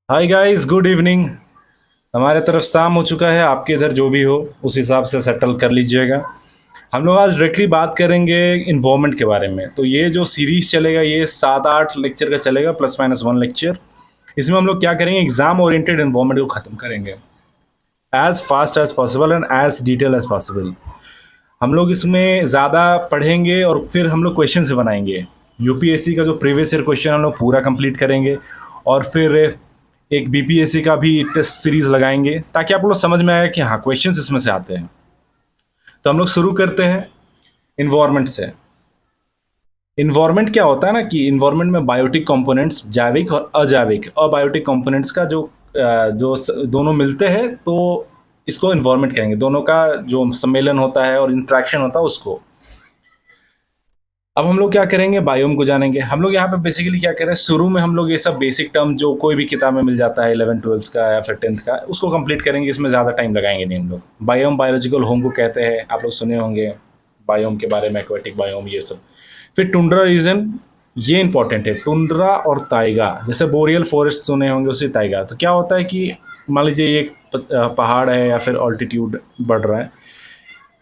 Hi guys, good evening. हमारे तरफ शाम हो चुका है, आपके इधर जो भी हो उस हिसाब से सेटल कर लीजिएगा। हम लोग आज डायरेक्टली बात करेंगे इन्वायरमेंट के बारे में। तो ये जो सीरीज चलेगा ये 7-8 लेक्चर का चलेगा, प्लस माइनस 1 लेक्चर। इसमें हम लोग क्या करेंगे, एग्जाम ओरिएंटेड इन्वायरमेंट को ख़त्म करेंगे as fast as possible and as detail as possible. हम लोग इसमें ज़्यादा पढ़ेंगे और फिर हम लोग क्वेश्चन से बनाएंगे। यूपीएससी का जो प्रीवियस ईयर क्वेश्चन हम लोग पूरा कंप्लीट करेंगे और फिर एक बीपीएससी का भी टेस्ट सीरीज लगाएंगे ताकि आप लोग समझ में आए कि हाँ क्वेश्चंस इसमें से आते हैं। तो हम लोग शुरू करते हैं इन्वायरमेंट से। इन्वायरमेंट क्या होता है ना कि इन्वायरमेंट में बायोटिक कंपोनेंट्स, जैविक और अजैविक अबायोटिक कंपोनेंट्स का दोनों मिलते हैं, तो इसको इन्वायरमेंट कहेंगे। दोनों का जो सम्मेलन होता है और इंट्रैक्शन होता है उसको। अब हम लोग क्या करेंगे, बायोम को जानेंगे। हम लोग यहाँ पे बेसिकली क्या कर रहे हैं, शुरू में हम लोग ये सब बेसिक टर्म जो कोई भी किताब में मिल जाता है 11th-12th का या फिर 10th का, उसको कंप्लीट करेंगे। इसमें ज़्यादा टाइम लगाएंगे नहीं हम लोग। बायोम बायोलॉजिकल होम को कहते हैं, आप लोग सुने होंगे बायोम के बारे में, एक्वेटिक बायोम ये सब। फिर टुंड्रा रीजन, ये इंपॉर्टेंट है। टुंड्रा और ताइगा, जैसे बोरियल फॉरेस्ट सुने होंगे उसी ताइगा। तो क्या होता है कि मान लीजिए एक पहाड़ है या फिर ऑल्टीट्यूड बढ़ रहा है,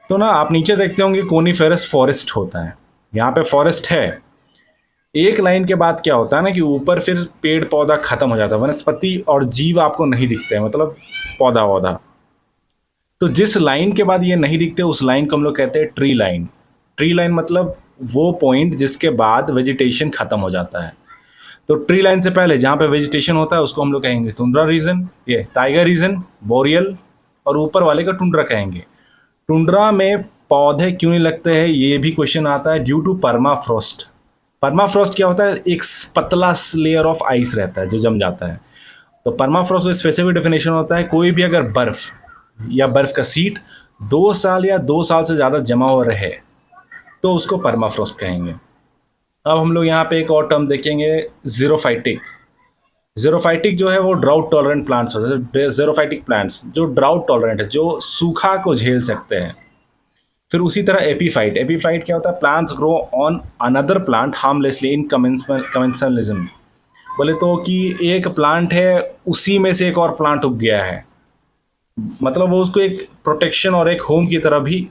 तो ना आप नीचे देखते होंगे कोनीफेरस फॉरेस्ट होता है। यहाँ पे फॉरेस्ट है, एक लाइन के बाद क्या होता है ना कि ऊपर फिर पेड़ पौधा खत्म हो जाता है, वनस्पति और जीव आपको नहीं दिखते हैं, मतलब पौधा वौधा। तो जिस लाइन के बाद ये नहीं दिखते उस लाइन को हम लोग कहते हैं ट्री लाइन। ट्री लाइन मतलब वो पॉइंट जिसके बाद वेजिटेशन खत्म हो जाता है। तो ट्री लाइन से पहले जहाँ पे वेजिटेशन होता है उसको हम लोग कहेंगे टुंड्रा रीजन, ये टाइगर रीजन, बोरियल, और ऊपर वाले का टुंड्रा कहेंगे। टुंड्रा में पौधे क्यों नहीं लगते हैं, ये भी क्वेश्चन आता है, ड्यू टू परमाफ्रॉस्ट। परमाफ्रॉस्ट क्या होता है, एक पतला लेयर ऑफ आइस रहता है जो जम जाता है। तो परमाफ्रॉस्ट का स्पेसिफिक डेफिनेशन होता है, कोई भी अगर बर्फ या बर्फ का सीट 2 साल या 2 साल से ज़्यादा जमा हो रहे तो उसको परमाफ्रॉस्ट कहेंगे। अब हम लोग यहाँ पे एक और टर्म देखेंगे, जीरोफाइटिक। जीरोफाइटिक जो है वो ड्राउट टॉलरेंट प्लांट्स होते हैं। जीरोफाइटिक प्लांट्स जो ड्राउट टॉलरेंट है, जो सूखा को झेल सकते हैं। फिर उसी तरह एपीफाइट। एपीफाइट क्या होता है, plants grow on another plant harmlessly in commensalism. बोले तो कि एक प्लांट है उसी में से एक और प्लांट उग गया है, मतलब वो उसको एक प्रोटेक्शन और एक होम की तरह भी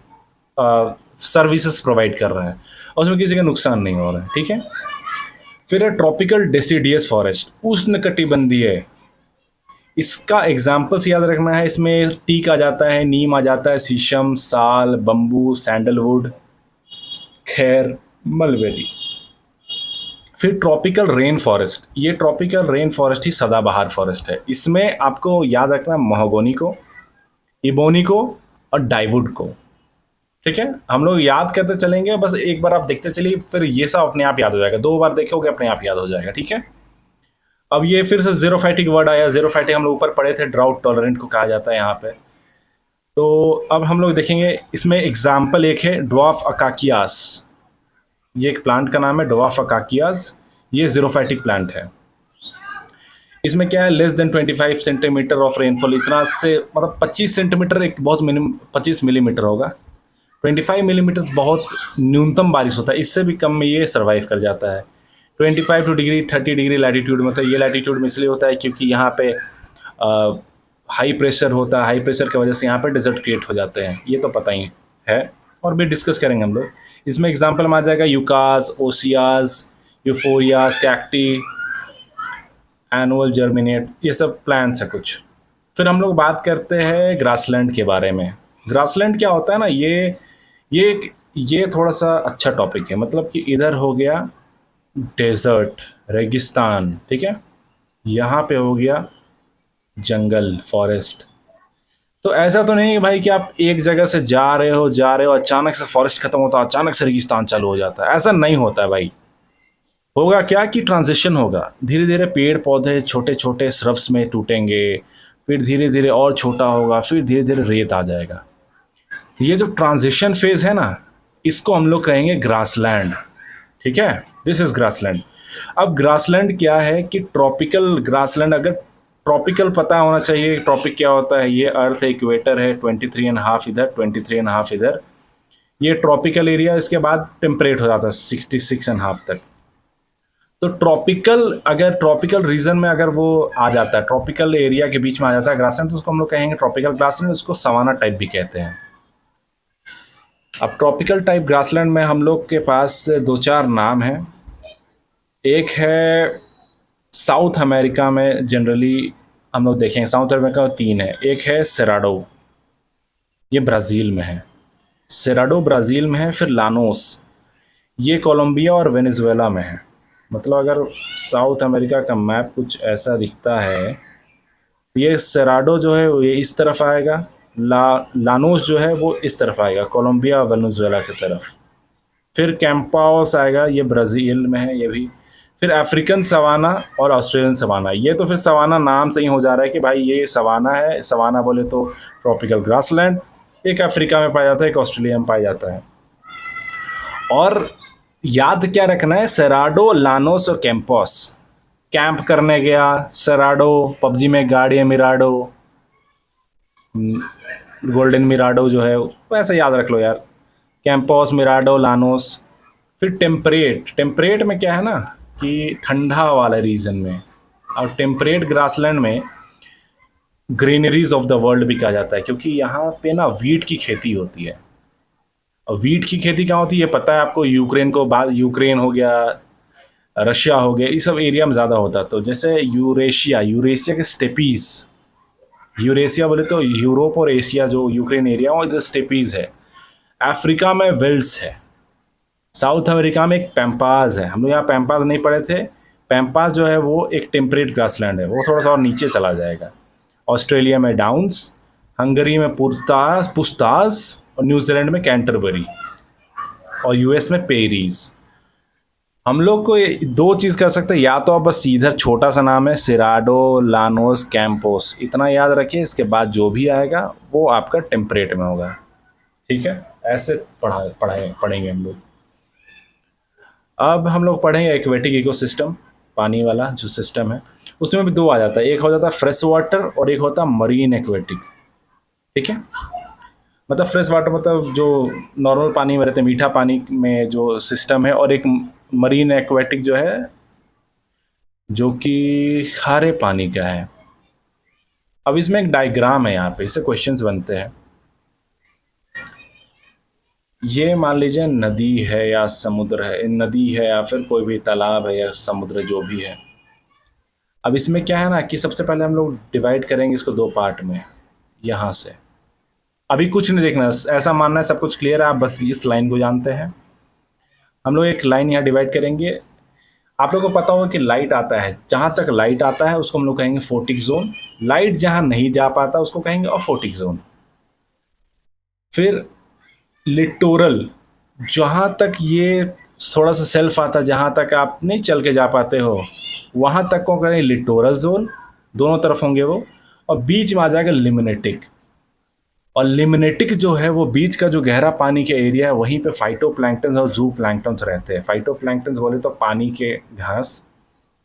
सर्विसेज प्रोवाइड कर रहा है और उसमें किसी का नुकसान नहीं हो रहा है। ठीक है। फिर है ट्रॉपिकल डेसिडियस फॉरेस्ट, उष्णकटिबंधीय। इसका एग्जाम्पल्स याद रखना है, इसमें टीक आ जाता है, नीम आ जाता है, शीशम, साल, बम्बू, सैंडलवुड, खैर, मलबेरी। फिर ट्रॉपिकल रेन फॉरेस्ट, ये ट्रॉपिकल रेन फॉरेस्ट ही सदाबहार फॉरेस्ट है। इसमें आपको याद रखना महोगनी को, इबोनी को और डाइवुड को। ठीक है, हम लोग याद करते चलेंगे, बस एक बार आप देखते चलिए, फिर ये सब अपने आप याद हो जाएगा। 2 बार देखोगे अपने आप याद हो जाएगा। ठीक है। अब ये फिर से जीरोफाइटिक वर्ड आया। जीरोफाइटिक हम लोग ऊपर पढ़े थे, ड्राउट टॉलरेंट को कहा जाता है यहाँ पे। तो अब हम लोग देखेंगे, इसमें एग्जाम्पल एक है ड्वार्फ अकाकियास। ये एक प्लांट का नाम है ड्वार्फ अकाकियास, ये जीरोफाइटिक प्लांट है। इसमें क्या है, less than 25 centimetre of rainfall, इतना से मतलब 25 सेंटीमीटर एक बहुत मिनिमम, 25 मिलीमीटर होगा। 25 मिलीमीटर बहुत न्यूनतम बारिश होता है, इससे भी कम में ये सर्वाइव कर जाता है। 25 डिग्री 30 डिग्री लैटीट्यूड में। तो ये लैटीट्यूड में इसलिए होता है क्योंकि यहाँ पे हाई प्रेशर होता है, हाई प्रेशर की वजह से यहाँ पे डेजर्ट क्रिएट हो जाते हैं, ये तो पता ही है और भी डिस्कस करेंगे हम लोग। इसमें एग्जांपल में आ जाएगा यूकास, ओसियास, यूफोरियास, कैक्टी, एनुअल जर्मिनेट, ये सब प्लांट्स है कुछ। फिर हम लोग बात करते हैं ग्रासलैंड के बारे में। ग्रासलैंड क्या होता है ना, ये थोड़ा सा अच्छा टॉपिक है, मतलब कि इधर हो गया डेजर्ट, रेगिस्तान, ठीक है, यहाँ पे हो गया जंगल, फॉरेस्ट। तो ऐसा तो नहीं है भाई कि आप एक जगह से जा रहे हो अचानक से फॉरेस्ट खत्म होता है, अचानक से रेगिस्तान चालू हो जाता है, ऐसा नहीं होता है भाई। होगा क्या कि ट्रांजिशन होगा, धीरे धीरे पेड़ पौधे छोटे छोटे श्रब्स में टूटेंगे, फिर धीरे धीरे और छोटा होगा, फिर धीरे धीरे रेत आ जाएगा। ये जो ट्रांजिशन फेज है ना, इसको हम लोग कहेंगे ग्रासलैंड। ठीक है, दिस इज ग्रासलैंड। अब ग्रासलैंड क्या है कि ट्रॉपिकल ग्रासलैंड, अगर ट्रॉपिकल पता होना चाहिए ट्रॉपिक क्या होता है। ये अर्थ इक्वेटर है, 23.5 इधर, 23.5 इधर, ये ट्रॉपिकल एरिया। इसके बाद टेम्परेट हो जाता है 66.5 तक। तो अगर ट्रॉपिकल रीजन में अगर वो आ जाता है, ट्रॉपिकल एरिया के बीच में आ जाता है ग्रासलैंड, तो उसको हम लोग कहेंगे ट्रॉपिकल ग्रासलैंड, उसको सवाना टाइप भी कहते हैं। अब ट्रॉपिकल टाइप ग्रासलैंड में हम लोग के पास दो चार नाम हैं। एक है साउथ अमेरिका में, जनरली हम लोग देखेंगे साउथ अमेरिका में तीन है। एक है सेराडो, ये ब्राज़ील में है। सेराडो ब्राज़ील में है। फिर लानोस, ये कोलंबिया और वेनेजुएला में है। मतलब अगर साउथ अमेरिका का मैप कुछ ऐसा दिखता है, ये सेराडो जो है वो ये इस तरफ आएगा, लानोस जो है वो इस तरफ आएगा, कोलंबिया और वेनेजुएला की तरफ। फिर कैंपाओस आएगा, ये ब्राज़ील में है ये भी। फिर अफ्रीकन सवाना और ऑस्ट्रेलियन सवाना। ये तो फिर सवाना नाम से ही हो जा रहा है कि भाई ये सवाना है। सवाना बोले तो ट्रॉपिकल ग्रासलैंड, एक अफ्रीका में पाया जाता है, एक ऑस्ट्रेलिया में पाया जाता है। और याद क्या रखना है, सेराडो, लानोस और कैंपोस। कैंप करने गया सेराडो, पबजी में गाड़ी है मिराडो, गोल्डन मिराडो जो है वैसे याद रख लो यार। Campos, मिराडो, Llanos. फिर टेम्परेट, टेम्परेट में क्या है ना कि ठंडा वाले रीजन में, और टेम्परेट ग्रासलैंड में ग्रीनरीज ऑफ द वर्ल्ड भी कहा जाता है, क्योंकि यहाँ पे ना वीट की खेती होती है। और वीट की खेती कहाँ होती है पता है आपको? यूक्रेन को बाद, यूक्रेन हो गया, रशिया हो गया, ये सब एरिया में ज़्यादा होता है। तो जैसे यूरेशिया, यूरेशिया के स्टेपीज़, यूरेशिया बोले तो यूरोप और एशिया जो यूक्रेन एरिया और इधर स्टेपीज़ है। अफ्रीका में वेल्स है। साउथ अमेरिका में एक पैम्पाज है, हम लोग यहाँ पैम्पाज नहीं पढ़े थे। पैम्पाज जो है वो एक टेम्परेट ग्रासलैंड है, वो थोड़ा सा और नीचे चला जाएगा। ऑस्ट्रेलिया में डाउन्स, हंगरी में पुस्ताज और न्यूजीलैंड में कैंटरबरी, और यूएस में पेरीज। हम लोग को दो चीज़ कर सकते हैं, या तो आप बस इधर छोटा सा नाम है सिराडो, लानोस, कैंपोस, इतना याद रखिए। इसके बाद जो भी आएगा वो आपका टेम्परेट में होगा, ठीक है? ऐसे पढ़ेंगे हम लोग। अब हम लोग पढ़ेंगे एक्वेटिक इकोसिस्टम, पानी वाला जो सिस्टम है उसमें भी दो आ जाता है, एक हो जाता है फ्रेश वाटर और एक होता है मरीन एक्वेटिक, ठीक है? मतलब फ्रेश वाटर मतलब जो नॉर्मल पानी में रहते हैं, मीठा पानी में जो सिस्टम है, और एक मरीन एक्वेटिक जो है जो कि खारे पानी का है। अब इसमें एक डायग्राम है, यहाँ पे इससे क्वेश्चंस बनते हैं। ये मान लीजिए नदी है या समुद्र है, नदी है या फिर कोई भी तालाब है या समुद्र जो भी है। अब इसमें क्या है ना कि सबसे पहले हम लोग डिवाइड करेंगे इसको दो पार्ट में, यहाँ से। अभी कुछ नहीं देखना, ऐसा मानना है सब कुछ क्लियर है, आप बस इस लाइन को जानते हैं। हम लोग एक लाइन यहाँ डिवाइड करेंगे। आप लोगों को पता होगा कि लाइट आता है, जहाँ तक लाइट आता है उसको हम लोग कहेंगे फोटिक जोन। लाइट जहाँ नहीं जा पाता उसको कहेंगे अफोटिक जोन। फिर लिटोरल, जहाँ तक ये थोड़ा सा सेल्फ आता है, जहाँ तक आप नहीं चल के जा पाते हो, वहाँ तक को करें लिटोरल जोन, दोनों तरफ होंगे वो। और बीच में आ जाएगा लिमिनेटिक। और लिमिनेटिक जो है वो बीच का जो गहरा पानी के एरिया है, वहीं पे फाइटोप्लैंक्टन्स और जू प्लैंक्टन्स रहते हैं। फाइटोप्लैंक्टन्स बोले तो पानी के घास,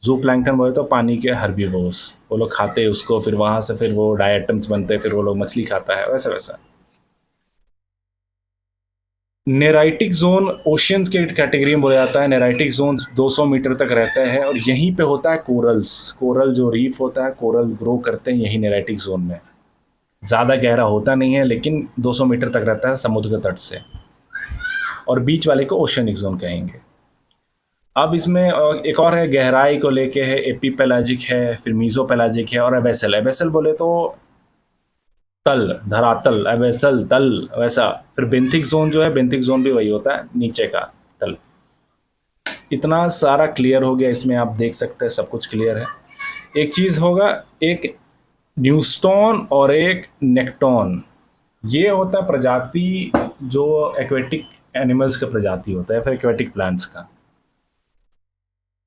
जू प्लैंक्टन बोले तो पानी के हर्बीवोर्स, वो लोग खाते हैं उसको, फिर वहाँ से फिर वो डायटम्स बनते हैं, फिर वो लोग मछली खाता है, वैसा वैसा। नेराइटिक जोन ओशियंस के कैटेगरी में बोला जाता है। नेराइटिक जोन 200 मीटर तक रहता है, और यहीं पे होता है कोरल्स। कोरल जो रीफ होता है, कोरल ग्रो करते हैं यही नेराइटिक जोन में। ज़्यादा गहरा होता नहीं है, लेकिन 200 मीटर तक रहता है समुद्र के तट से। और बीच वाले को ओशनिक जोन कहेंगे। अब इसमें एक और है, गहराई को लेके है, एपीपेलाजिक है, फिर मीजोपेलाजिक है, और एबेसल। एबेसल बोले तो तल, धरातल, एबेसल तल वैसा। फिर बेंथिक जोन जो है, बेंथिक जोन भी वही होता है, नीचे का तल। इतना सारा क्लियर हो गया, इसमें आप देख सकते हैं सब कुछ क्लियर है। एक चीज़ होगा, एक न्यूस्टोन और एक नेक्टोन। ये होता है प्रजाति जो एक्वेटिक एनिमल्स का प्रजाति होता है, फिर एक्वेटिक प्लांट्स का।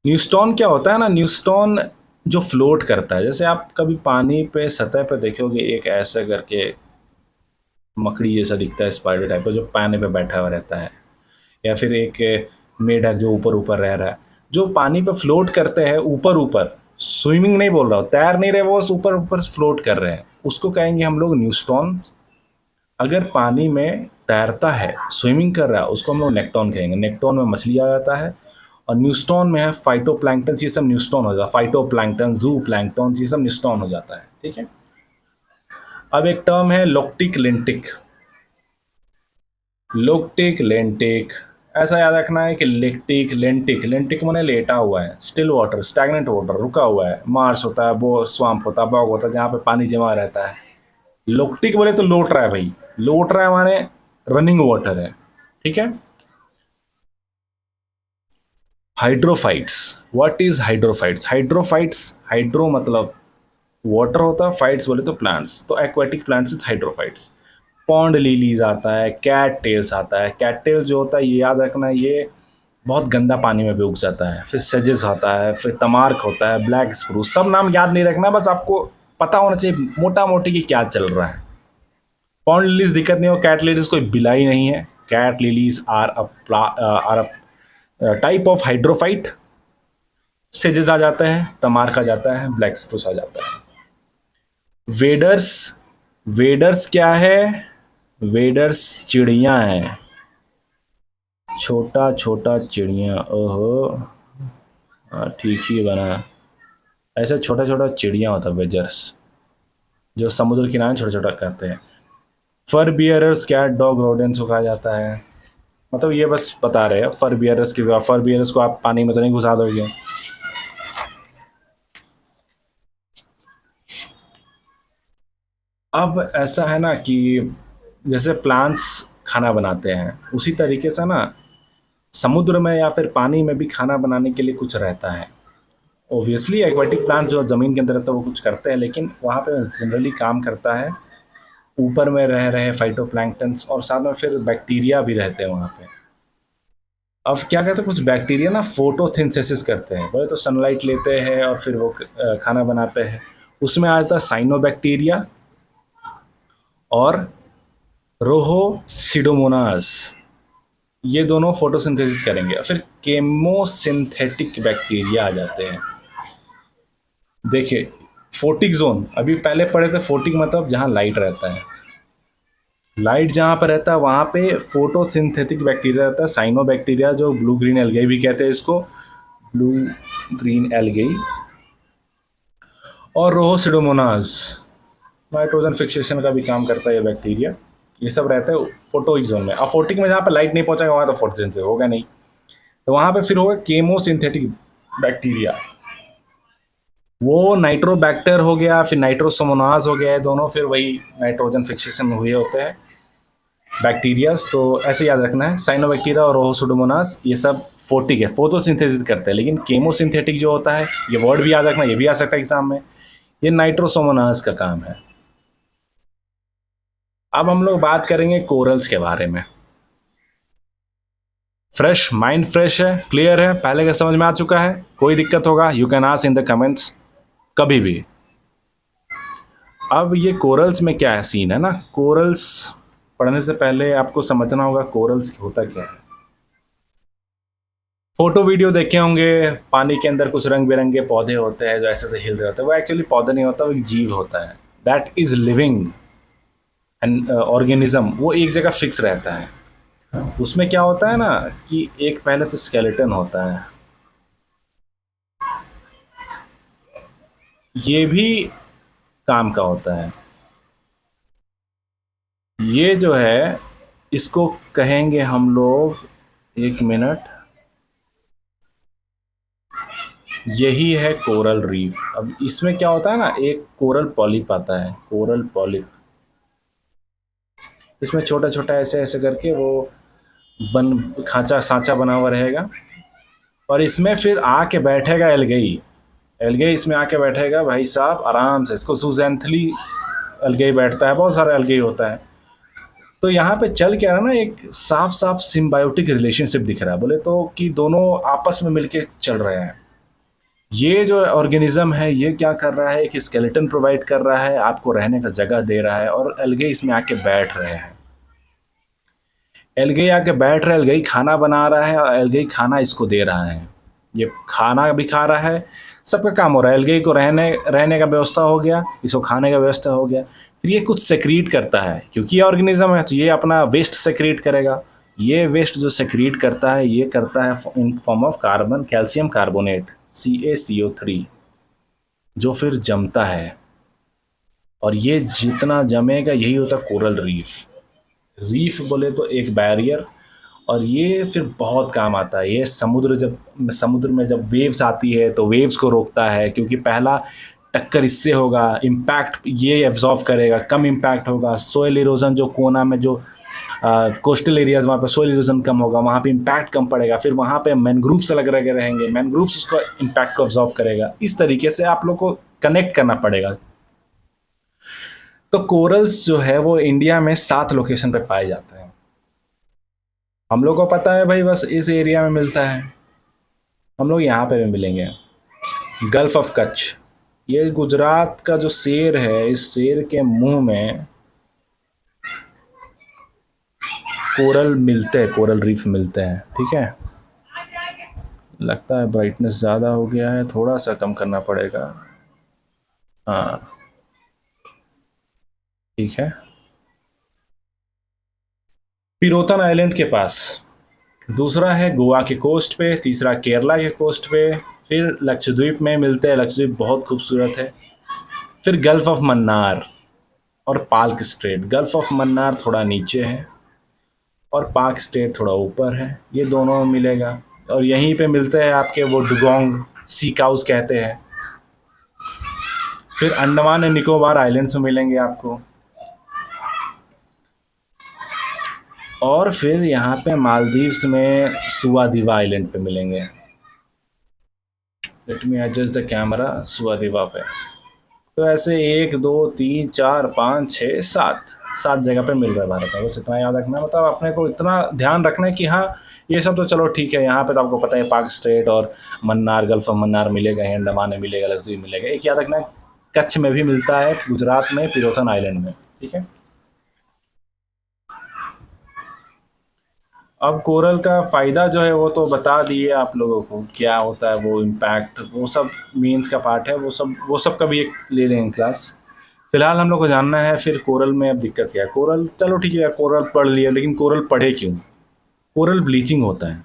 न्यूस्टोन क्या होता है ना, न्यूस्टोन जो फ्लोट करता है। जैसे आप कभी पानी पे सतह पे देखोगे एक ऐसा करके मकड़ी जैसा दिखता है, स्पाइडर टाइप का, जो पानी पे बैठा हुआ रहता है, या फिर एक मेढक जो ऊपर ऊपर रह रहा है, जो पानी पे फ्लोट करते हैं ऊपर ऊपर। स्विमिंग नहीं बोल रहा हूँ, तैर नहीं रहे वो, ऊपर ऊपर फ्लोट कर रहे हैं, उसको कहेंगे हम लोग न्यूस्टोन। अगर पानी में तैरता है, स्विमिंग कर रहा है, उसको हम लोग नेक्टोन कहेंगे। नेक्टोन में मछली आ जाता है, और न्यूस्टोन में है फाइटोप्लैंक्टन, ये सब न्यूस्टोन हो जाता है, फाइटोप्लैंक्टन, जू प्लैंक्टन, ये सब न्यूस्टोन हो जाता है, ठीक है। अब एक टर्म है लोक्टिक लेंटिक। लोक्टिक लेंटिक, ऐसा याद रखना है कि लेक्टिक लेंटिक, लेंटिक माने लेटा हुआ है, स्टिल वाटर, स्टैग्नेंट वाटर, रुका हुआ है। मार्स होता है, वो स्वाम्प होता है, बॉग होता है, जहाँ पे पानी जमा रहता है। लोक्टिक बोले तो लोट रहा है भाई, लोट रहा है माने रनिंग वाटर है, ठीक है। Hydrophytes, what is hydrophytes? Hydrophytes, hydro मतलब वाटर होता है, फाइट्स बोले तो प्लांट्स, तो aquatic plants is hydrophytes. Pond lilies आता है, कैट टेल्स आता है। कैट टेल्स जो होता है ये याद रखना है, ये बहुत गंदा पानी में भी उग जाता है। फिर सजेस होता है, फिर तमार्क होता है, ब्लैक स्प्रूस, सब नाम याद नहीं रखना, बस आपको पता होना चाहिए मोटा मोटी कि क्या चल रहा है। पॉन्ड लिलीज दिक्कत नहीं हो, कैट लिलीज कोई बिलाई नहीं है। Cat lilies are a type of hydrophyte. सेजेस आ जाता है, तमार्क आ जाता है, ब्लैक स्प्रूस आ जाता है। वेडर्स, वेडर्स क्या है? वेडर्स चिड़िया हैं, छोटा छोटा चिड़िया। ओहो, हाँ ठीक ही बना, ऐसा छोटा छोटा चिड़िया होता है वेजर्स, जो समुद्र किनारे छोटा छोटा करते हैं। फर बियरर्स कैट डॉग रोडेंट्स को कहा जाता है। मतलब ये बस बता रहे हैं फर बियरर्स की, फर बियरर्स को आप पानी में तो नहीं घुसा दोगे। अब ऐसा है ना कि जैसे प्लांट्स खाना बनाते हैं, उसी तरीके से ना समुद्र में या फिर पानी में भी खाना बनाने के लिए कुछ रहता है। ओबियसली एक्वाटिक प्लांट जो ज़मीन के अंदर रहता है वो कुछ करते हैं, लेकिन वहाँ पे जनरली काम करता है ऊपर में रह रहे फाइटोप्लैंक्टन्स, और साथ में फिर बैक्टीरिया भी रहते हैं वहाँ पे। अब क्या कहते हैं, कुछ बैक्टीरिया ना फोटोसिंथेसिस करते हैं, बोले तो सनलाइट लेते हैं और फिर वो खाना बनाते हैं। उसमें आ जाता है साइनोबैक्टीरिया और रोहोसिडोमोनास, ये दोनों फोटोसिंथेसिस करेंगे। फिर केमोसिंथेटिक बैक्टीरिया आ जाते हैं। देखिए फोटिक जोन, अभी पहले पढ़े थे, फोटिक मतलब जहाँ लाइट रहता है, लाइट जहाँ पर रहता है वहाँ पे फोटोसिंथेटिक बैक्टीरिया रहता है। साइनो बैक्टीरिया जो ब्लू ग्रीन एल्गे भी कहते हैं इसको, ब्लू ग्रीन एल्गे, और रोहोसिडोमोनास नाइट्रोजन फिक्सेशन का भी काम करता है ये बैक्टीरिया। ये सब रहता है फोटोइक जोन में। अब फोटिक में जहाँ पर लाइट नहीं पहुँचेगा वहाँ तो फोटोसिंथेसिस होगा नहीं, तो वहाँ पे फिर होगा केमोसिंथेटिक बैक्टीरिया। वो नाइट्रोबैक्टर हो गया, फिर नाइट्रोसोमोनास हो गया है, दोनों फिर वही नाइट्रोजन फिक्सेशन हुए होते हैं बैक्टीरियाज। तो ऐसे याद रखना है, साइनोबैक्टीरिया और रोहोसुडोमोनास ये सब फोटिक है, फोटोसिंथेसिस करते हैं। लेकिन केमोसिंथेटिक जो होता है, ये वर्ड भी याद रखना, ये भी आ सकता है एग्जाम में, ये नाइट्रोसोमोनास का काम है। अब हम लोग बात करेंगे कोरल्स के बारे में। फ्रेश माइंड, फ्रेश है, क्लियर है, पहले का समझ में आ चुका है? कोई दिक्कत होगा you can ask in the comments कभी भी। अब ये कोरल्स में क्या है सीन है ना, कोरल्स पढ़ने से पहले आपको समझना होगा कोरल्स होता क्या है। फोटो वीडियो देखे होंगे, पानी के अंदर कुछ रंग बिरंगे पौधे होते हैं जो ऐसे से हिल रहे होते हैं, वो एक्चुअली पौधा नहीं होता, वो एक जीव होता है। That is living an organism, वो एक जगह फिक्स रहता है। उसमें क्या होता है ना कि एक पहले तो स्केलेटन होता है, ये भी काम का होता है। ये जो है इसको कहेंगे हम लोग, एक मिनट, यही है कोरल रीफ। अब इसमें क्या होता है ना, एक कोरल पॉलिप आता है, कोरल पॉलिप, इसमें छोटा छोटा ऐसे ऐसे करके वो बन खांचा सांचा बना हुआ रहेगा, और इसमें फिर आके बैठेगा एल्गेई। एल्गेई इसमें आके बैठेगा भाई साहब आराम से, इसको सुजेंथली एल्गेई बैठता है, बहुत सारा एल्गेई होता है। तो यहाँ पे चल क्या रहा है ना, एक साफ साफ सिम्बायोटिक रिलेशनशिप दिख रहा है, बोले तो कि दोनों आपस में मिलके चल रहे हैं। ये जो ऑर्गेनिज्म है ये क्या कर रहा है, एक स्केलेटन प्रोवाइड कर रहा है, आपको रहने का जगह दे रहा है, और एल्गे इसमें आके बैठ रहे हैं। एल्गे आके बैठ रहे, एल्गे खाना बना रहा है, और एल्गे खाना इसको दे रहा है, ये खाना भी खा रहा है, सबका काम हो रहा है। एल्गे को रहने का व्यवस्था हो गया, इसको खाने का व्यवस्था हो गया। फिर ये कुछ सेक्रीट करता है, क्योंकि ये ऑर्गेनिज्म है तो ये अपना वेस्ट सेक्रीट करेगा, ये वेस्ट जो सेक्रीट करता है, ये करता है in form of carbon calcium carbonate CaCO3, जो फिर जमता है। और ये जितना जमेगा यही होता है कोरल रीफ। रीफ बोले तो एक बैरियर, और ये फिर बहुत काम आता है। ये समुद्र में जब वेव्स आती है तो वेव्स को रोकता है, क्योंकि पहला टक्कर इससे होगा, इम्पैक्ट ये एब्जॉर्व करेगा, कम इम्पैक्ट होगा। सोयल इरोजन जो कोना में जो कोस्टल एरियाज वहाँ पे सोयल इरोजन कम होगा, वहाँ पे इम्पैक्ट कम पड़ेगा। फिर वहाँ पे मैनग्रूव्स लग रहे रहेंगे, मैनग्रूव्स उसका इम्पैक्ट को एब्जॉर्व करेगा। इस तरीके से आप लोग को कनेक्ट करना पड़ेगा। तो कोरल्स जो है वो इंडिया में 7 लोकेशन पे पाए जाते हैं। हम लोग को पता है भाई बस इस एरिया में मिलता है, हम लोग यहाँ पे भी मिलेंगे। गल्फ ऑफ कच्छ, ये गुजरात का जो शेर है, इस शेर के मुंह में कोरल मिलते हैं, कोरल रीफ मिलते हैं। ठीक है, लगता है ब्राइटनेस ज़्यादा हो गया है, थोड़ा सा कम करना पड़ेगा। हाँ ठीक है। पिरोतन आइलैंड के पास, दूसरा है गोवा के कोस्ट पे, तीसरा केरला के कोस्ट पे, फिर लक्षद्वीप में मिलते हैं। लक्षद्वीप बहुत खूबसूरत है। फिर गल्फ ऑफ मन्नार और park straight. Gulf of Mannar थोड़ा नीचे है और पार्क स्ट्रेट थोड़ा ऊपर है, ये दोनों में मिलेगा। और यहीं पे मिलते हैं आपके वो डुगोंग सी काउस कहते हैं। फिर अंडमान एंड निकोबार आइलैंड्स में मिलेंगे आपको। और फिर यहाँ पे मालदीव्स में सुआदीवा आइलैंड पे मिलेंगे। Let me adjust the camera, Suadiva पे। तो ऐसे 1 2 3 4 5 6 7 जगह पे मिल रहा है भारत में। बस इतना याद रखना है, मतलब अपने को इतना ध्यान रखना है कि हाँ ये सब तो चलो ठीक है, यहाँ पे तो आपको पता है पार्क स्ट्रेट और मन्नार, गल्फ ऑफ मन्नार मिलेगा, अंडमान में मिलेगा, लक्षद्वीप मिलेगा। एक याद रखना है कच्छ में भी मिलता है, गुजरात में पिरोथन आइलैंड में। ठीक है। अब कोरल का फ़ायदा जो है वो तो बता दिए आप लोगों को, क्या होता है वो इम्पैक्ट, वो सब मीन्स का पार्ट है, वो सब का भी एक ले लेंगे क्लास। फिलहाल हम लोग को जानना है फिर कोरल में अब दिक्कत क्या है। कोरल चलो ठीक है, कोरल पढ़ लिया, लेकिन कोरल पढ़े क्यों? कोरल ब्लीचिंग होता है।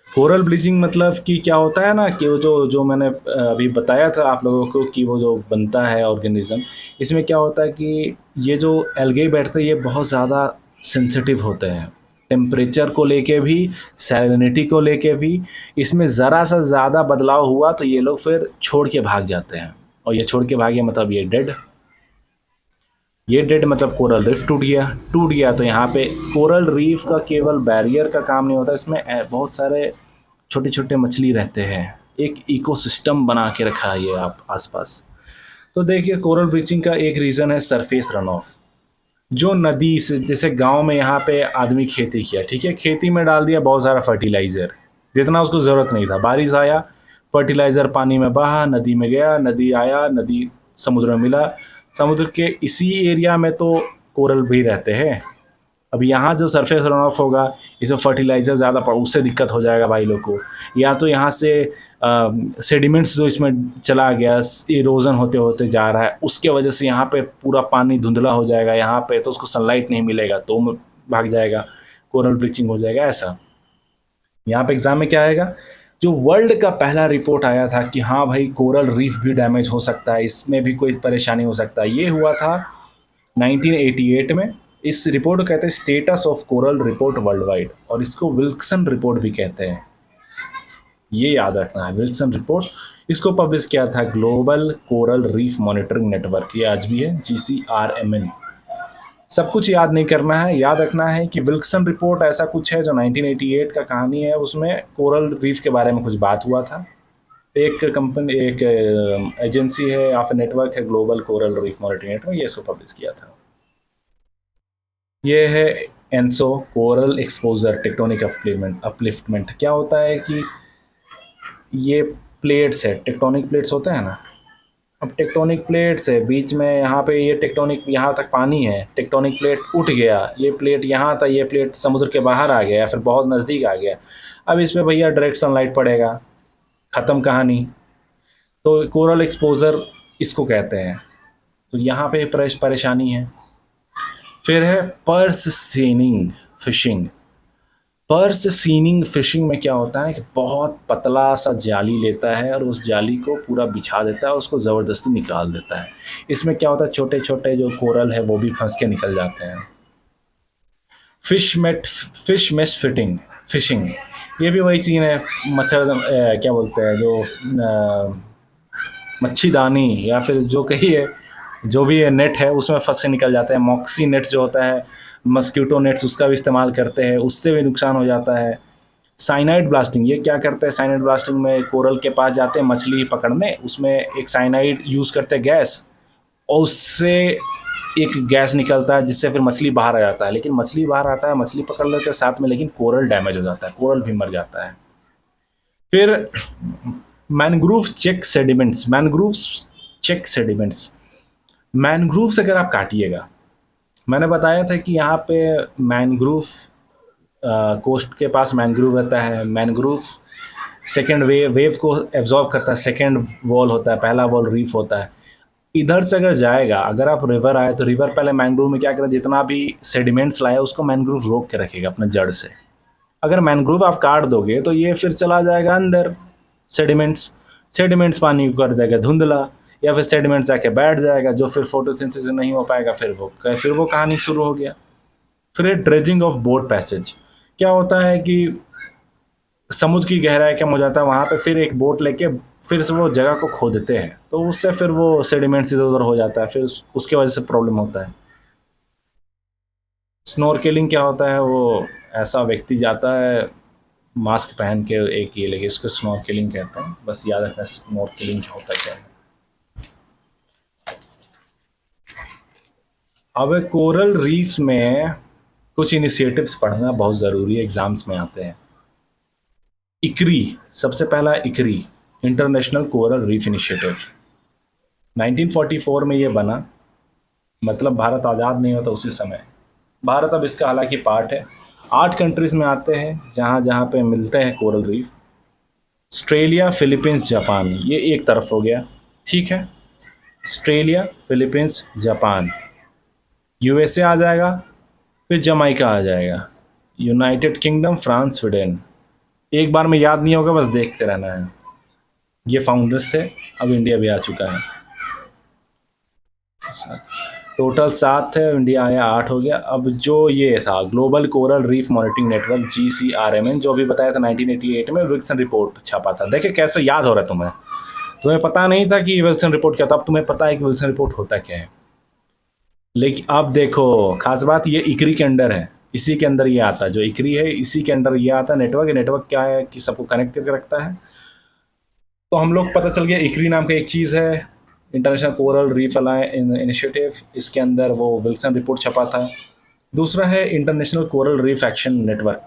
कोरल ब्लीचिंग मतलब कि क्या होता है ना, कि वो जो मैंने अभी बताया था आप लोगों को कि वो जो बनता है ऑर्गेनिज्म, इसमें क्या होता है कि ये जो एल्गे बैठते हैं ये बहुत ज़्यादा सेंसिटिव होते हैं, टेम्परेचर को लेके भी, सैलिनिटी को लेके भी। इसमें ज़रा सा ज़्यादा बदलाव हुआ तो ये लोग फिर छोड़ के भाग जाते हैं, और ये छोड़ के भागे मतलब ये डेड मतलब कोरल रीफ टूट गया। तो यहाँ पे कोरल रीफ का केवल बैरियर का काम नहीं होता, इसमें बहुत सारे छोटे छोटे मछली रहते हैं, एक इकोसिस्टम बना के रखा है ये आप आसपास। तो देखिए कोरल ब्लीचिंग का एक रीज़न है सरफेस रन ऑफ। जो नदी से, जैसे गांव में यहाँ पे आदमी खेती किया, ठीक है, खेती में डाल दिया बहुत सारा फर्टिलाइज़र, जितना उसको ज़रूरत नहीं था। बारिश आया, फर्टिलाइज़र पानी में बहा, नदी में गया, नदी आया, नदी समुद्र में मिला। समुद्र के इसी एरिया में तो कोरल भी रहते हैं। अब यहाँ जो सरफेस रन ऑफ होगा, इसमें फर्टिलाइज़र ज़्यादा पड़, उससे दिक्कत हो जाएगा भाई लोग को। या तो यहाँ से सेडिमेंट्स जो इसमें चला गया, इरोजन होते होते जा रहा है, उसके वजह से यहाँ पे पूरा पानी धुंधला हो जाएगा यहाँ पे, तो उसको सनलाइट नहीं मिलेगा तो भाग जाएगा, कोरल ब्लीचिंग हो जाएगा। ऐसा यहाँ पे एग्जाम में क्या आएगा, जो वर्ल्ड का पहला रिपोर्ट आया था कि हाँ भाई कोरल रीफ भी डैमेज हो सकता है, इसमें भी कोई परेशानी हो सकता है, ये हुआ था 1988 में। इस रिपोर्ट को कहते हैं status of coral report world wide, और इसको विल्सन रिपोर्ट भी कहते हैं। ये याद रखना है, विल्सन रिपोर्ट। इसको पब्लिश किया था global coral reef monitoring network, ये आज भी है, GCRMN। सब कुछ याद नहीं करना है, याद रखना है कि विल्सन रिपोर्ट ऐसा कुछ है जो 1988 का कहानी है, उसमें कोरल रीफ के बारे में कुछ बात हुआ था। एक कंपनी, एक एजेंसी है, ऑफ नेटवर्क है global coral reef monitoring network, ये इसको पब्लिश किया था। ये है ENSO, coral exposure tectonic upliftment. क्या होता है कि ये प्लेट्स है, टेक्टोनिक प्लेट्स होते हैं ना। अब टेक्टोनिक प्लेट्स है बीच में, यहाँ पे ये टेक्टोनिक, यहाँ तक पानी है, टेक्टोनिक प्लेट उठ गया, ये प्लेट यहाँ था, ये प्लेट समुद्र के बाहर आ गया, फिर बहुत नज़दीक आ गया। अब इसमें भैया डायरेक्ट सनलाइट पड़ेगा, ख़त्म कहानी। तो कोरल एक्सपोजर इसको कहते हैं। तो यहाँ पे परेशानी है। फिर है पर्स सेनिंग, फिशिंग। पर्स सीनिंग फिशिंग में क्या होता है कि बहुत पतला सा जाली लेता है और उस जाली को पूरा बिछा देता है और उसको ज़बरदस्ती निकाल देता है। इसमें क्या होता है, छोटे छोटे जो कोरल है वो भी फंस के निकल जाते हैं। फिश मेश फिटिंग फिशिंग, ये भी वही चीज़ है। मच्छर क्या बोलते हैं जो मच्छीदानी या फिर जो कहिए जो भी नेट है उसमें फंस के निकल जाते हैं। मॉक्सी नेट जो होता है, मस्कीटो नेट्स, उसका भी इस्तेमाल करते हैं, उससे भी नुकसान हो जाता है। साइनाइड ब्लास्टिंग, ये क्या करते हैं, साइनाइड ब्लास्टिंग में कोरल के पास जाते हैं मछली पकड़ने, उसमें एक साइनाइड यूज़ करते हैं गैस, और उससे एक गैस निकलता है जिससे फिर मछली बाहर आ जाता है। लेकिन मछली बाहर आता है, मछली पकड़ लेते हैं साथ में, लेकिन कोरल डैमेज हो जाता है, कोरल भी मर जाता है। फिर मैनग्रोव चेक सेडिमेंट्स, मैनग्रोव्स अगर आप काटिएगा, मैंने बताया था कि यहाँ पे मैनग्रोव कोस्ट के पास मैनग्रोव रहता है। मैनग्रोव सेकेंड वेव को एब्जॉर्व करता है, सेकेंड वॉल होता है, पहला वॉल रीफ होता है। इधर से अगर जाएगा, अगर आप रिवर आए तो रिवर पहले मैनग्रोव में क्या करें, जितना भी सेडिमेंट्स लाया उसको मैनग्रोव रोक के रखेगा अपने जड़ से। अगर मैनग्रोव आप काट दोगे तो ये फिर चला जाएगा अंदर, सेडिमेंट्स पानी को कर देगा धुंधला, या फिर सेडिमेंट्स जाके बैठ जाएगा जो फिर फोटोसिंथेसिस नहीं हो पाएगा, फिर वो कहानी शुरू हो गया। फिर ड्रेजिंग ऑफ बोट पैसेज, क्या होता है कि समुद्र की गहराई कम हो जाता है, वहाँ पे फिर एक बोट लेके फिर से वो जगह को खोदते हैं, तो उससे फिर वो सेडिमेंट्स इधर उधर हो जाता है, फिर उसके वजह से प्रॉब्लम होता है। स्नॉर्केलिंग क्या होता है, वो ऐसा व्यक्ति जाता है मास्क पहन के, एक ये लेके, इसको स्नॉर्केलिंग कहते हैं। बस याद रखना स्नॉर्केलिंग क्या होता है, क्या है। अब कोरल रीफ्स में कुछ इनिशिएटिव्स पढ़ना बहुत ज़रूरी है, एग्जाम्स में आते हैं। इक्री, सबसे पहला इक्री, इंटरनेशनल कोरल रीफ इनिशिएटिव, 1944 में ये बना, मतलब भारत आज़ाद नहीं होता उसी समय। भारत अब इसका हालांकि पार्ट है। 8 कंट्रीज़ में आते हैं जहाँ जहाँ पे मिलते हैं coral reef. Australia, Philippines, Japan, ये एक तरफ हो गया, ठीक है। ऑस्ट्रेलिया, फिलीपींस, जापान, यूएसए आ जाएगा, फिर जमाइका आ जाएगा, यूनाइटेड किंगडम, फ्रांस, स्वीडन। एक बार में याद नहीं होगा, बस देखते रहना है। ये फाउंडर्स थे, अब इंडिया भी आ चुका है। टोटल 7 थे, इंडिया आया 8 हो गया। अब जो ये था global coral reef monitoring network, GCRMN, जो अभी बताया था 1988 में विल्सन रिपोर्ट छापा था। देखिए कैसे याद हो रहा है तुम्हें, तुम्हें पता नहीं था कि विल्सन रिपोर्ट क्या था, अब तुम्हें पता है कि विल्सन रिपोर्ट होता क्या है। लेकिन अब देखो खास बात, ये इक्री के अंडर है, इसी के अंदर ये आता है, जो इक्री है इसी के अंदर ये आता है। नेटवर्क क्या है कि सबको कनेक्ट करके रखता है। तो हम लोग पता चल गया इक्री नाम का एक चीज़ है, इंटरनेशनल कोरल रीफ इनिशिएटिव, इसके अंदर वो विल्सन रिपोर्ट छपा था। दूसरा है international coral reef action network,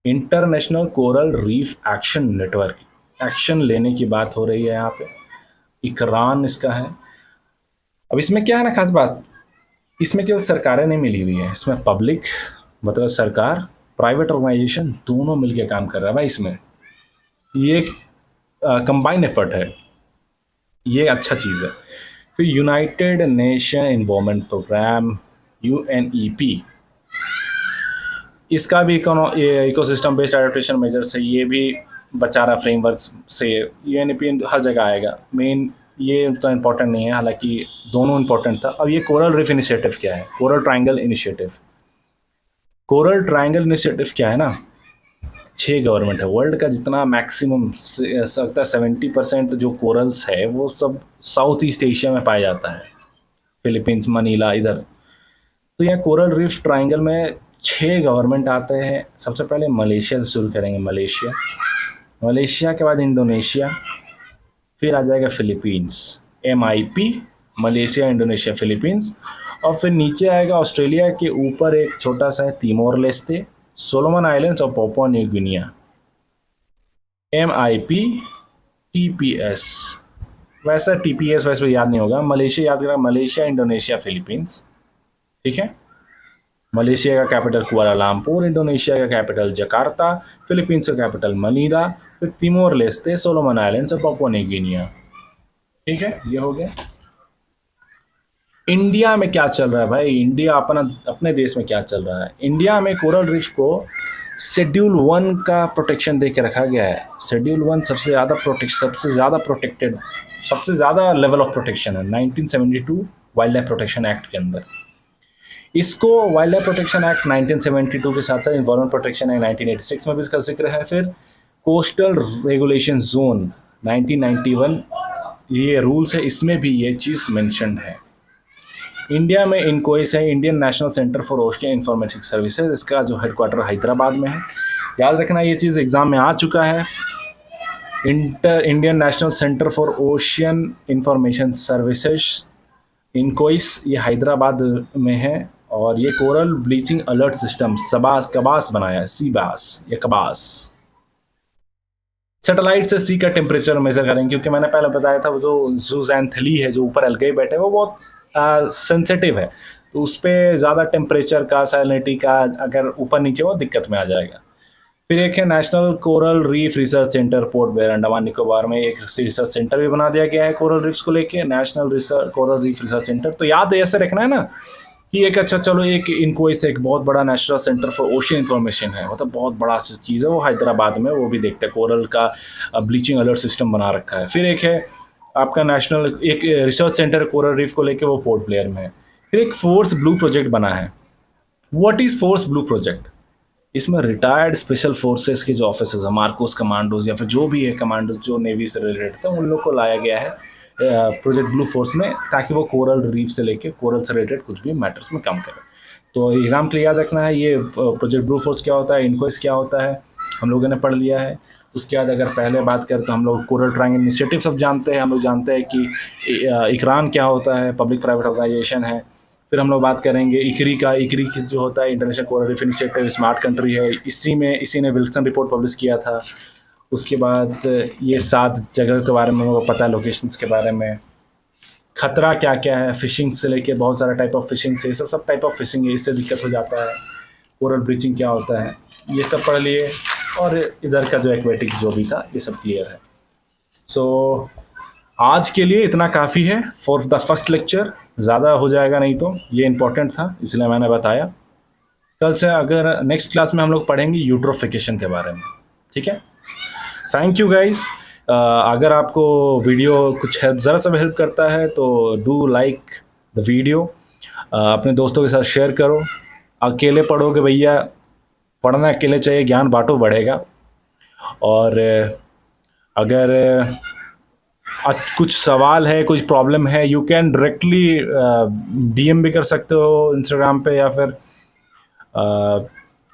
international coral reef action network, action लेने की बात हो रही है यहाँ पे, इकरान इसका है। अब इसमें क्या है ना खास बात, इसमें केवल सरकारें नहीं मिली हुई है, इसमें पब्लिक मतलब सरकार, प्राइवेट ऑर्गेनाइजेशन, दोनों मिलकर काम कर रहा है भाई इसमें। ये एक कंबाइन एफर्ट है, ये अच्छा चीज़ है। फिर United Nation Environment Programme, UNEP, इसका भी इकोसिस्टम बेस्ड एडेप्टेशन मेजर से ये भी बचा रहा फ्रेमवर्क से। UNEP हर जगह आएगा, मेन ये तो इम्पोर्टेंट नहीं है, हालांकि दोनों इम्पोर्टेंट था। अब ये कोरल रीफ इनिशिएटिव क्या है, coral triangle initiative. Coral triangle initiative क्या है ना, 6 गवर्नमेंट है, वर्ल्ड का जितना मैक्सिमम सकता है 70% जो कोरल्स है वो सब साउथ ईस्ट एशिया में पाया जाता है, फिलीपींस, मनीला, इधर। तो यहाँ कोरल रीफ ट्रायंगल में 6 गवर्नमेंट आते हैं। सबसे पहले मलेशिया से शुरू करेंगे, मलेशिया के बाद इंडोनेशिया, फिर आ जाएगा Philippines, MIP, Malaysia, Indonesia, Philippines, और फिर नीचे आएगा ऑस्ट्रेलिया के ऊपर एक छोटा सा है तिमोर लेस्ते, सोलोमन आइलैंड्स और Papua new Guinea, MIP, TPS। वैसा TPS वैसे याद नहीं होगा, मलेशिया याद करेगा, मलेशिया, इंडोनेशिया, फिलीपींस, ठीक है। मलेशिया का कैपिटल कुआलालंपुर, इंडोनेशिया का कैपिटल जकार्ता, फिलीपींस का कैपिटल मनीला, फिर तिमोर लेस्ते, सोलोमन आइलैंड्स और पापुआ न्यू गिनिया, ठीक है। ये हो गया। इंडिया में क्या चल रहा है भाई, इंडिया अपना अपने देश में क्या चल रहा है। इंडिया में कोरल रीफ को शेड्यूल 1 का प्रोटेक्शन दे के रखा गया है। शेड्यूल 1 सबसे ज़्यादा प्रोटेक्टेड, सबसे ज़्यादा लेवल ऑफ प्रोटेक्शन है 1972 वाइल्ड लाइफ प्रोटेक्शन एक्ट के अंदर। इसको वाइल्ड लाइफ प्रोटेक्शन एक्ट 1972 के साथ साथ इन्वायरमेंट प्रोटेक्शन एक्ट 1986 में भी इसका जिक्र है। फिर कोस्टल रेगुलेशन जोन 1991 ये रूल्स है, इसमें भी ये चीज़ मेंशन्ड है। इंडिया में इनकोइस है, Indian National Centre for ocean informatics services, इसका जो हेडक्वार्टर हैदराबाद में है। याद रखना ये चीज़ एग्ज़ाम में आ चुका है। Indian National Centre for Ocean Information Services INCOIS, ये हैदराबाद में है। और ये कोरल ब्लीचिंग अलर्ट सिस्टम कबास बनाया है, सीबास या कबास। सैटेलाइट से सी का टेम्परेचर मेजर करेंगे, क्योंकि मैंने पहले बताया था वो जो जूजैंथली है जो ऊपर अलगे बैठे हैं वो बहुत सेंसिटिव है, तो उस पर ज़्यादा टेम्परेचर का, सैलिनिटी का अगर ऊपर नीचे हो दिक्कत में आ जाएगा। फिर एक है national coral reef research centre, port Blair Andaman Nicobar में एक रिसर्च सेंटर भी बना दिया गया है कोरल रीफ्स को लेके, national coral reef research centre. तो याद ऐसे रखना है ना कि एक अच्छा चलो एक इनकोइस एक बहुत बड़ा national Centre for Ocean information है, मतलब बहुत बड़ा चीज़ है वो हैदराबाद में, वो भी देखते हैं कोरल का ब्लीचिंग अलर्ट सिस्टम बना रखा है। फिर एक है आपका नेशनल एक रिसर्च सेंटर कोरल रीफ को लेके, वो पोर्ट ब्लेयर में है। फिर एक फोर्स ब्लू प्रोजेक्ट बना है। What is force blue project? इसमें रिटायर्ड स्पेशल फोर्सेस के जो ऑफिसर्स हैं, मार्कोस कमांडोज या फिर जो भी है कमांडोज जो नेवी से रिलेटेड थे, उन लोग को लाया गया है प्रोजेक्ट ब्लू फोर्स में, ताकि वो कोरल रीफ से लेके कोरल से रिलेटेड कुछ भी मैटर्स में काम करें। तो एग्जाम के लिए याद रखना है ये प्रोजेक्ट ब्लू फोर्स क्या होता है, इनकोइस क्या होता है, हम लोगों ने पढ़ लिया है। उसके बाद अगर पहले बात करें तो हम लोग कोरल ट्रायंगल इनिशिएटिव सब जानते हैं, हम लोग जानते हैं कि इकरान क्या होता है, पब्लिक प्राइवेट ऑर्गेनाइजेशन है। फिर हम लोग बात करेंगे इकरी का, इकरी जो होता है international coral reef initiative, smart country है, इसी ने विल्सन रिपोर्ट पब्लिश किया था। उसके बाद ये 7 जगह के बारे में हमको पता है, लोकेशंस के बारे में, खतरा क्या क्या है, फिशिंग से लेके बहुत सारा टाइप ऑफ फिशिंग से, सब टाइप ऑफ फिशिंग है, इससे दिक्कत हो जाता है, कोरल ब्लीचिंग क्या होता है, ये सब पढ़ लिए। और इधर का जो एक्वेटिक जो भी था ये सब क्लियर है। सो आज के लिए इतना काफ़ी है फॉर द फर्स्ट लेक्चर, ज़्यादा हो जाएगा नहीं, तो ये इम्पोर्टेंट था इसलिए मैंने बताया। कल से अगर नेक्स्ट क्लास में हम लोग पढ़ेंगे यूट्रोफिकेशन के बारे में, ठीक है। Thank you guys. अगर आपको वीडियो कुछ हेल्प ज़रा सा भी हेल्प करता है तो डू लाइक द वीडियो, अपने दोस्तों के साथ शेयर करो। अकेले पढ़ोगे भैया, पढ़ना अकेले चाहिए, ज्ञान बांटो बढ़ेगा। और अगर कुछ सवाल है, कुछ प्रॉब्लम है, यू कैन डायरेक्टली डीएम भी कर सकते हो इंस्टाग्राम पे, या फिर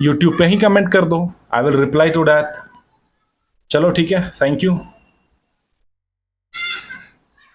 यूट्यूब पे ही कमेंट कर दो, I will reply to that. चलो ठीक है, थैंक यू।